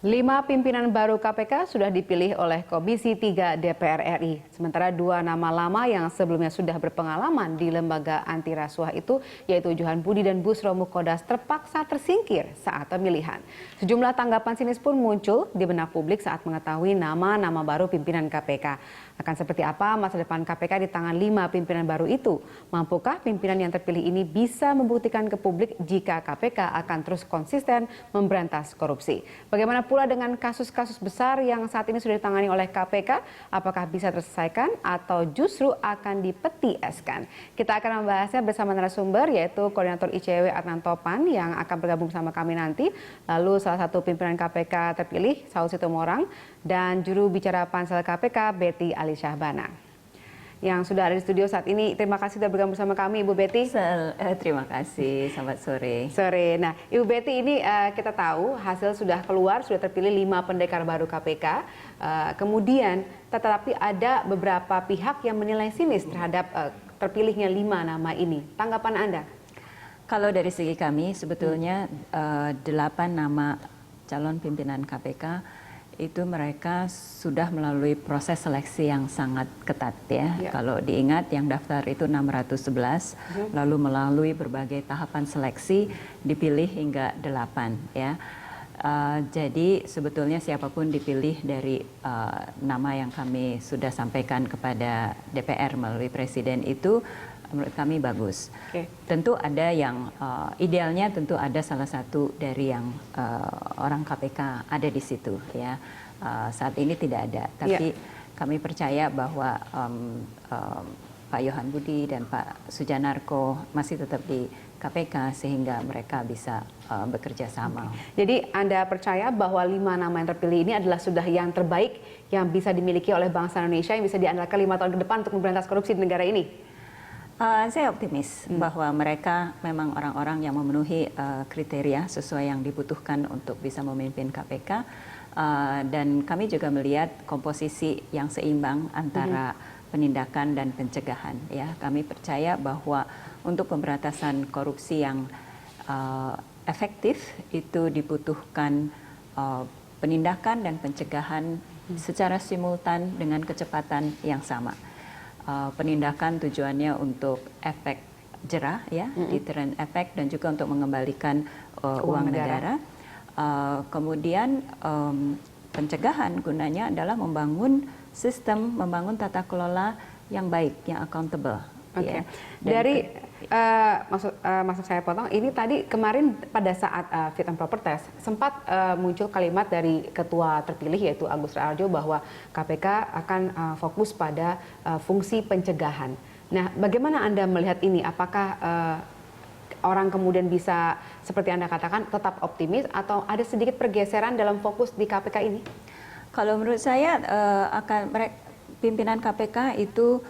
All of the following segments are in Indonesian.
5 pimpinan baru KPK sudah dipilih oleh Komisi 3 DPR RI. Sementara 2 nama lama yang sebelumnya sudah berpengalaman di lembaga anti rasuah itu, yaitu Johan Budi dan Busro Mukhodas, terpaksa tersingkir saat pemilihan. Sejumlah tanggapan sinis pun muncul di benak publik saat mengetahui nama-nama baru pimpinan KPK. Akan seperti apa masa depan KPK di tangan 5 pimpinan baru itu? Mampukah pimpinan yang terpilih ini bisa membuktikan ke publik jika KPK akan terus konsisten memberantas korupsi? Bagaimana pula dengan kasus-kasus besar yang saat ini sudah ditangani oleh KPK? Apakah bisa terselesaikan atau justru akan dipeti eskan? Kita akan membahasnya bersama narasumber, yaitu Koordinator ICW Adnan Topan yang akan bergabung sama kami nanti. Lalu salah satu pimpinan KPK terpilih, Saud Situmorang, dan juru bicara Pansel KPK, Betty Ali Syahbana, yang sudah ada di studio saat ini. Terima kasih sudah bergabung bersama kami, Ibu Betty. Terima kasih, selamat sore. Sore. Nah, Ibu Betty, ini kita tahu hasil sudah keluar, sudah terpilih 5 pendekar baru KPK. Kemudian, tetapi ada beberapa pihak yang menilai sinis terhadap terpilihnya 5 nama ini. Tanggapan Anda? Kalau dari segi kami, sebetulnya 8 nama calon pimpinan KPK itu mereka sudah melalui proses seleksi yang sangat ketat ya. Kalau diingat yang daftar itu 611, lalu melalui berbagai tahapan seleksi dipilih hingga 8 ya. Jadi sebetulnya siapapun dipilih dari nama yang kami sudah sampaikan kepada DPR melalui Presiden itu menurut kami bagus. Tentu ada yang idealnya, tentu ada salah satu dari yang orang KPK ada di situ ya. Saat ini tidak ada, tapi kami percaya bahwa Pak Johan Budi dan Pak Sujanarko masih tetap di KPK sehingga mereka bisa bekerja sama. Jadi Anda percaya bahwa 5 nama yang terpilih ini adalah sudah yang terbaik yang bisa dimiliki oleh bangsa Indonesia, yang bisa diandalkan 5 tahun ke depan untuk memberantas korupsi di negara ini? Saya optimis bahwa mereka memang orang-orang yang memenuhi kriteria sesuai yang dibutuhkan untuk bisa memimpin KPK. Dan kami juga melihat komposisi yang seimbang antara penindakan dan pencegahan. Ya, kami percaya bahwa untuk pemberantasan korupsi yang efektif itu dibutuhkan penindakan dan pencegahan secara simultan dengan kecepatan yang sama. Penindakan tujuannya untuk efek jerah, ya, deterrent effect, dan juga untuk mengembalikan uang negara. Kemudian pencegahan gunanya adalah membangun sistem, membangun tata kelola yang baik, yang accountable. Ya. Dari maksud saya potong, ini tadi kemarin pada saat fit and proper test sempat muncul kalimat dari ketua terpilih yaitu Agus Raharjo bahwa KPK akan fokus pada fungsi pencegahan. Nah, bagaimana Anda melihat ini? Apakah orang kemudian bisa seperti Anda katakan tetap optimis atau ada sedikit pergeseran dalam fokus di KPK ini? Kalau menurut saya pimpinan KPK itu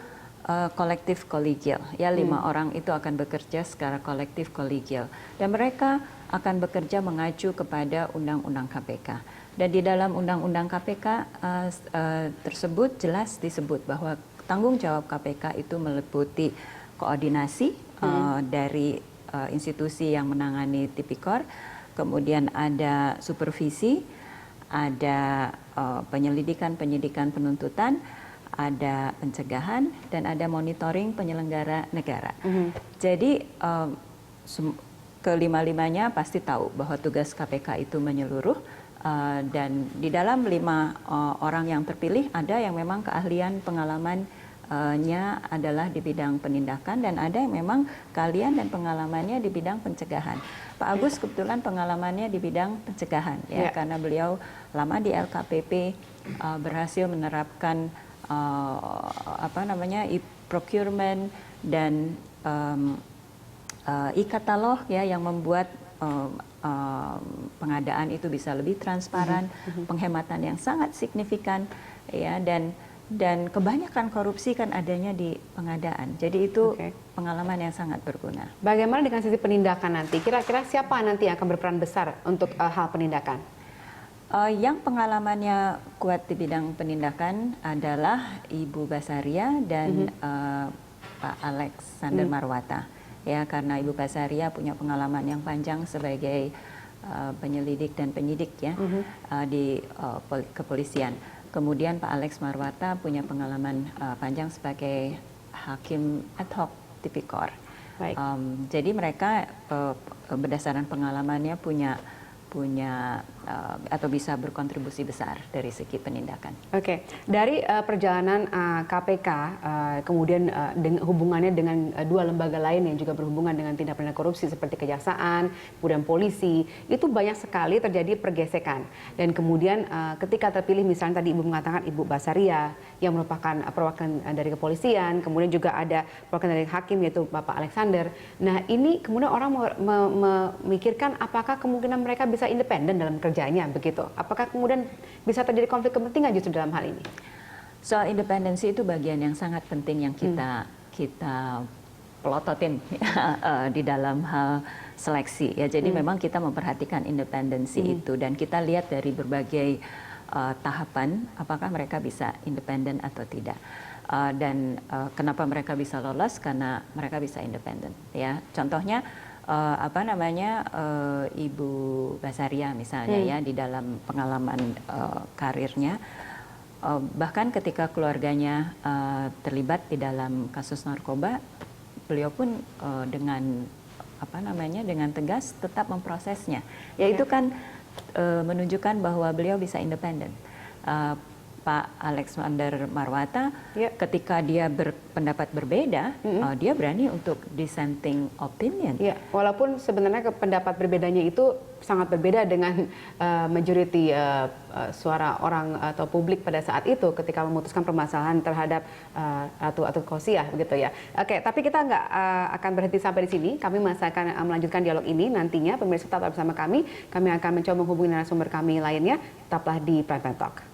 kolektif kolegial, ya, 5 orang itu akan bekerja secara kolektif kolegial dan mereka akan bekerja mengacu kepada undang-undang KPK. Dan di dalam undang-undang KPK tersebut jelas disebut bahwa tanggung jawab KPK itu meliputi koordinasi dari institusi yang menangani tipikor, kemudian ada supervisi, ada penyelidikan, penyidikan, penuntutan, ada pencegahan, dan ada monitoring penyelenggara negara. Jadi kelima-limanya pasti tahu bahwa tugas KPK itu menyeluruh, dan di dalam 5 orang yang terpilih ada yang memang keahlian pengalamannya adalah di bidang penindakan, dan ada yang memang keahlian dan pengalamannya di bidang pencegahan. Pak Agus kebetulan pengalamannya di bidang pencegahan, ya, karena beliau lama di LKPP, berhasil menerapkan e-procurement dan e-katalog, ya, yang membuat pengadaan itu bisa lebih transparan, penghematan yang sangat signifikan, ya, dan kebanyakan korupsi kan adanya di pengadaan. Jadi itu pengalaman yang sangat berguna. Bagaimana dengan sisi penindakan nanti? Kira-kira siapa nanti yang akan berperan besar untuk hal penindakan? Yang pengalamannya kuat di bidang penindakan adalah Ibu Basaria dan Pak Alexander Marwata, ya, karena Ibu Basaria punya pengalaman yang panjang sebagai penyelidik dan penyidik ya di kepolisian. Kemudian Pak Alex Marwata punya pengalaman panjang sebagai hakim ad hoc tipikor. Baik. Jadi mereka berdasarkan pengalamannya punya atau bisa berkontribusi besar dari segi penindakan. Oke, dari perjalanan KPK, kemudian hubungannya dengan dua lembaga lain yang juga berhubungan dengan tindak pidana korupsi seperti kejaksaan, kemudian polisi, itu banyak sekali terjadi pergesekan. Dan kemudian ketika terpilih misalnya tadi Ibu mengatakan Ibu Basaria yang merupakan perwakilan dari kepolisian, kemudian juga ada perwakilan dari hakim yaitu Bapak Alexander. Nah ini kemudian orang memikirkan apakah kemungkinan mereka bisa independen dalam kerjanya begitu. Apakah kemudian bisa terjadi konflik kepentingan justru dalam hal ini? Soal independensi itu bagian yang sangat penting yang kita pelototin di dalam hal seleksi ya. Jadi memang kita memperhatikan independensi itu dan kita lihat dari berbagai tahapan apakah mereka bisa independen atau tidak. Dan kenapa mereka bisa lolos? Karena mereka bisa independen ya. Contohnya Ibu Basaria misalnya ya di dalam pengalaman karirnya bahkan ketika keluarganya terlibat di dalam kasus narkoba, beliau pun dengan dengan tegas tetap memprosesnya. Ya itu kan menunjukkan bahwa beliau bisa independen. Pak Alexander Marwata ketika dia berpendapat berbeda, dia berani untuk dissenting opinion. Ya, walaupun sebenarnya pendapat berbedanya itu sangat berbeda dengan majority suara orang atau publik pada saat itu ketika memutuskan permasalahan terhadap Ratu Atut-Khosyah begitu ya. Oke, tapi kita nggak akan berhenti sampai di sini. Kami masih akan melanjutkan dialog ini nantinya. Pemirsa tetap bersama kami. Kami akan mencoba menghubungi narasumber kami lainnya. Tetaplah di Prime Time Talk.